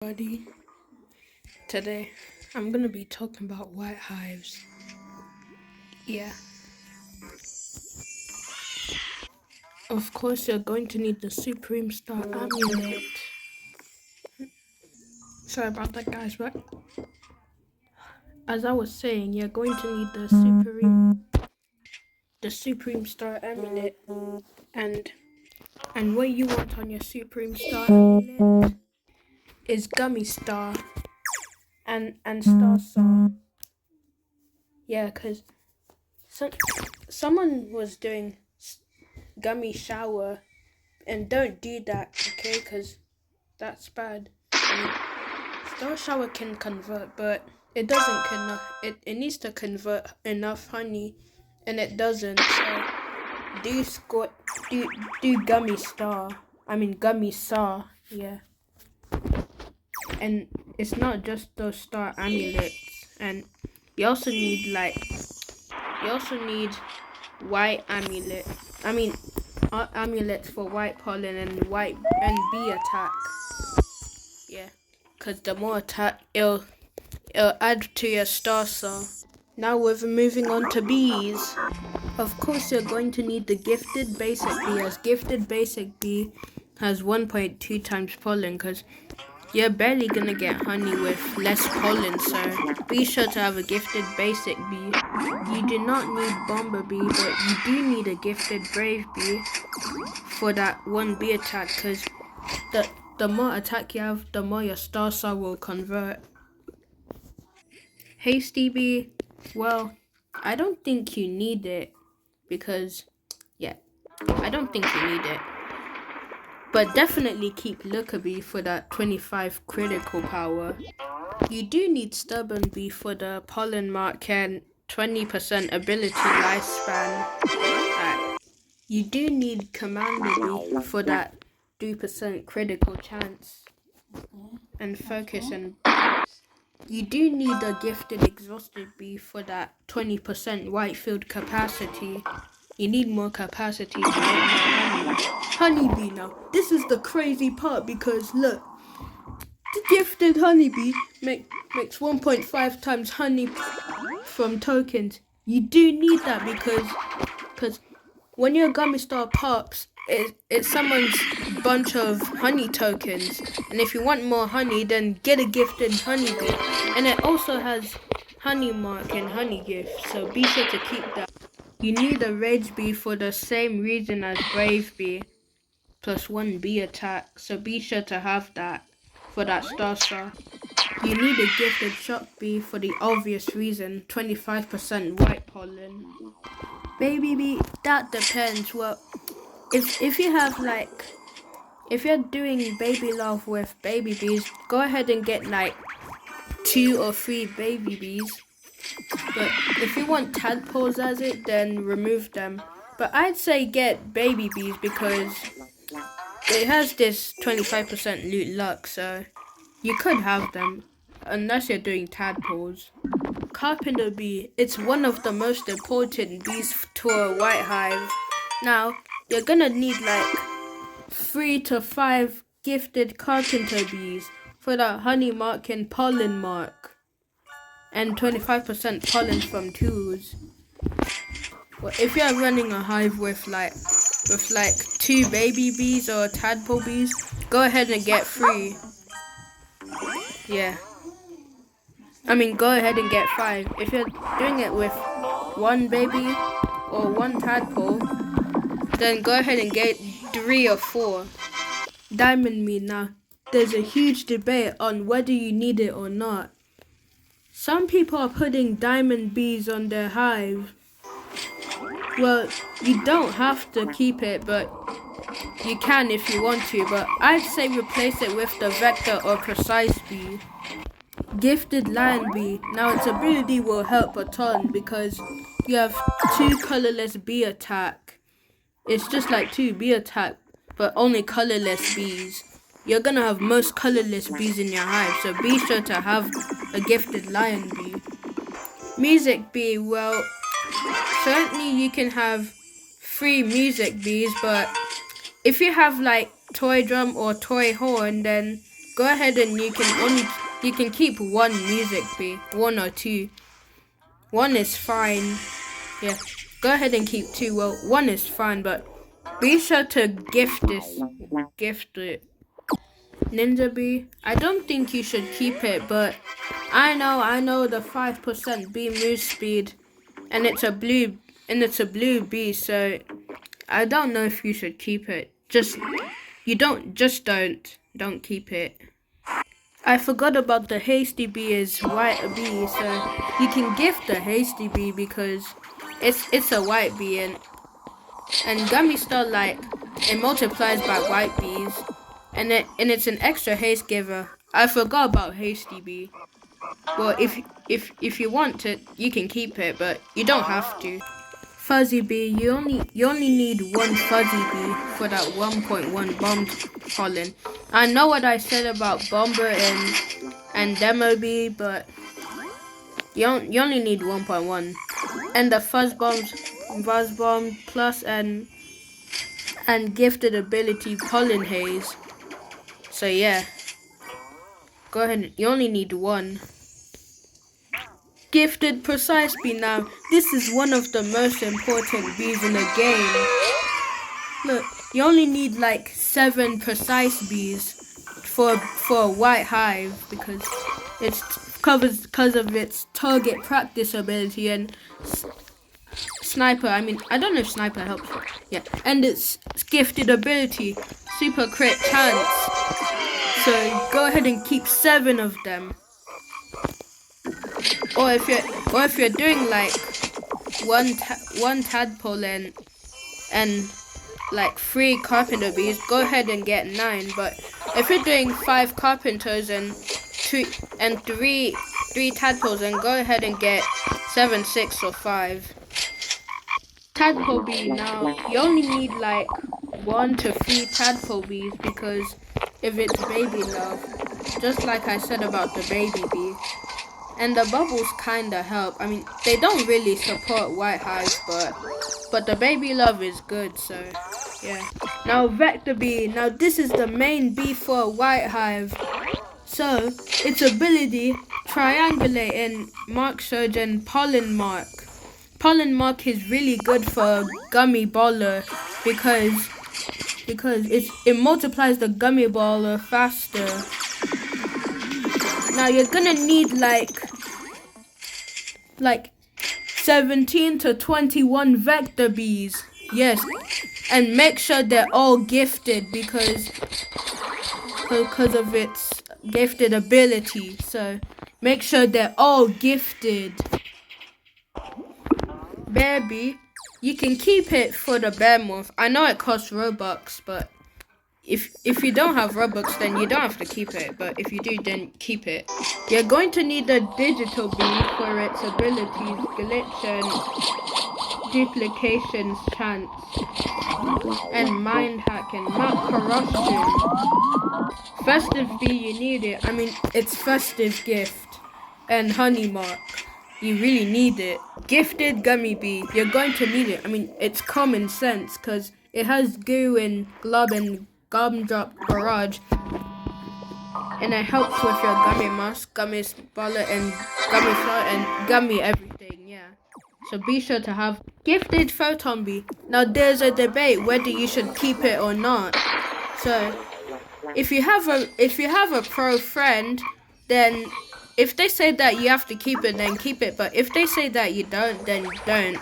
Buddy, today I'm gonna be talking about white hives. Yeah, of course you're going to need the Supreme Star Amulet. Sorry about that, guys, but as I was saying, you're going to need the Supreme Star Amulet, and what you want on your Supreme Star Amulet is Gummy Star and Star Saw. Yeah, cause someone was doing Gummy Shower, and don't do that, okay? Cause that's bad. Star Shower can convert, but it doesn't it needs to convert enough honey, and it doesn't. So do score do Gummy Saw, yeah. And it's not just those star amulets, and you also need white amulet. I mean amulets for white pollen and white and bee attack. Yeah, cause the more attack it'll add to your star saw. Now we're moving on to bees. Of course, you're going to need the gifted basic bee, as gifted basic bee has 1.2 times pollen, because you're barely gonna get honey with less pollen, so be sure to have a gifted basic bee. You do not need bomber bee, but you do need a gifted brave bee for that one bee attack, because the more attack you have, the more your star saw will convert. Hasty bee, well, I don't think you need it, because, yeah, I don't think you need it. But definitely keep Looker bee for that 25 critical power. You do need Stubborn bee for the pollen mark and 20% ability lifespan. You do need Commander bee for that 3% critical chance and focus, and you do need a gifted exhausted bee for that 20% white field capacity. You need more capacity to make more honey. Honeybee now. This is the crazy part, because look, the gifted honeybee makes 1.5 times honey from tokens. You do need that, because when your gummy star pops, it's someone's bunch of honey tokens, and if you want more honey, then get a gifted honeybee, and it also has honey mark and honey gift, so be sure to keep that. You need a rage bee for the same reason as brave bee, plus 1 bee attack, so be sure to have that for that star star. You need a gifted shock bee for the obvious reason, 25% white pollen. Baby bee, that depends. Well, if you have if you're doing baby love with baby bees, go ahead and get 2 or 3 baby bees. But if you want tadpoles as it, then remove them. But I'd say get baby bees, because it has this 25% loot luck, so you could have them, unless you're doing tadpoles. Carpenter bee, it's one of the most important bees to a white hive. Now, you're gonna need 3 to 5 gifted carpenter bees for that honey mark and pollen mark, and 25% pollen from tools. Well, if you're running a hive with 2 baby bees or tadpole bees, go ahead and get 3. Yeah. Go ahead and get 5. If you're doing it with 1 baby or 1 tadpole, then go ahead and get 3 or 4. Diamond meat now. There's a huge debate on whether you need it or not. Some people are putting diamond bees on their hive. Well, you don't have to keep it, but you can if you want to. But I'd say replace it with the vector or precise bee. Gifted lion bee. Now its ability will help a ton, because you have 2 colorless bee attack. It's just like 2 bee attack, but only colorless bees. You're gonna have most colorless bees in your hive, so be sure to have a gifted lion bee. Music bee, well, certainly you can have 3 music bees, but if you have toy drum or toy horn, then go ahead and you can keep one music bee, one or two. One is fine. Yeah, go ahead and keep two. Well, one is fine, but be sure to gift it. Ninja bee. I don't think you should keep it, but I know the 5% bee move speed, and it's a blue bee, so I don't know if you should keep it. Don't keep it. I forgot about the hasty bee is white bee, so you can gift the hasty bee because it's a white bee, and gummy star, like, it multiplies by white bees, and it's an extra haste giver. I forgot about hasty bee. Well, if you want it, you can keep it, but you don't have to. Fuzzy bee, you only need one fuzzy bee for that 1.1 bomb pollen. I know what I said about bomber and demo bee, but you only need 1.1. And the fuzz bomb plus and gifted ability pollen haze. So yeah, go ahead. You only need one. Gifted precise bee. Now this is one of the most important bees in the game. Look, you only need like 7 precise bees for a white hive because because of its target practice ability and sniper. I mean, I don't know if sniper helps. Yeah, and its gifted ability, super crit chance. So go ahead and keep 7 of them. Or if you're doing like one tadpole and like 3 carpenter bees, go ahead and get 9. But if you're doing 5 carpenters and 3 tadpoles, then go ahead and get 7, 6, or 5. Tadpole bee. Now you only need like 1 to 3 tadpole bees because if it's baby love, just like I said about the baby bee. And the bubbles kinda help. I mean, they don't really support white hives, but the baby love is good, so yeah. Now vector bee. Now this is the main bee for a white hive. So its ability, triangulate and mark surge and pollen mark. Pollen mark is really good for gummy baller because it multiplies the gummy baller faster. Now you're gonna need like 17 to 21 vector bees. Yes, and make sure they're all gifted because of its gifted ability. So make sure they're all gifted. Bear bee, you can keep it for the bear morph. I know it costs Robux, but if you don't have Robux, then you don't have to keep it. But if you do, then keep it. You're going to need a digital bee for its abilities, glitch and duplications chance, and mind hack and map corruption. Festive bee, you need it. I mean, it's festive gift and honey mark. You really need it. Gifted gummy bee, you're going to need it. I mean, it's common sense because it has goo and glob and gumdrop barrage, and it helps with your gummy mask, gummy baller, and gummy flower, and gummy everything. Yeah. So be sure to have gifted photon bee. Now there's a debate whether you should keep it or not. So if you have a pro friend, then if they say that you have to keep it, then keep it. But if they say that you don't, then don't.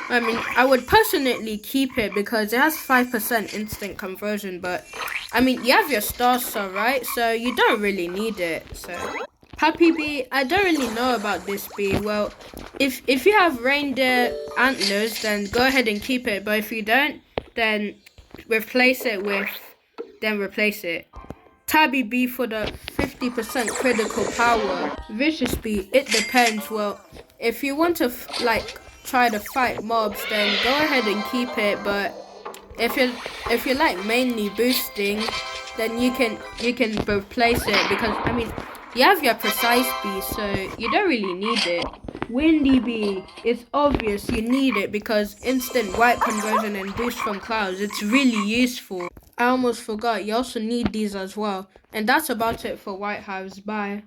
I mean, I would personally keep it because it has 5% instant conversion. But I mean, you have your star, right? So you don't really need it. So puppy bee, I don't really know about this bee. Well, if you have reindeer antlers, then go ahead and keep it. But if you don't, then replace it. Tabby bee for the 50% critical power. Vicious bee, it depends. Well, if you want to try to fight mobs, then go ahead and keep it. But if you like mainly boosting, then you can replace it because I mean you have your precise bee, so you don't really need it. Windy bee, it's obvious you need it because instant white conversion and boost from clouds. It's really useful. I almost forgot. You also need these as well. And that's about it for white hives. Bye.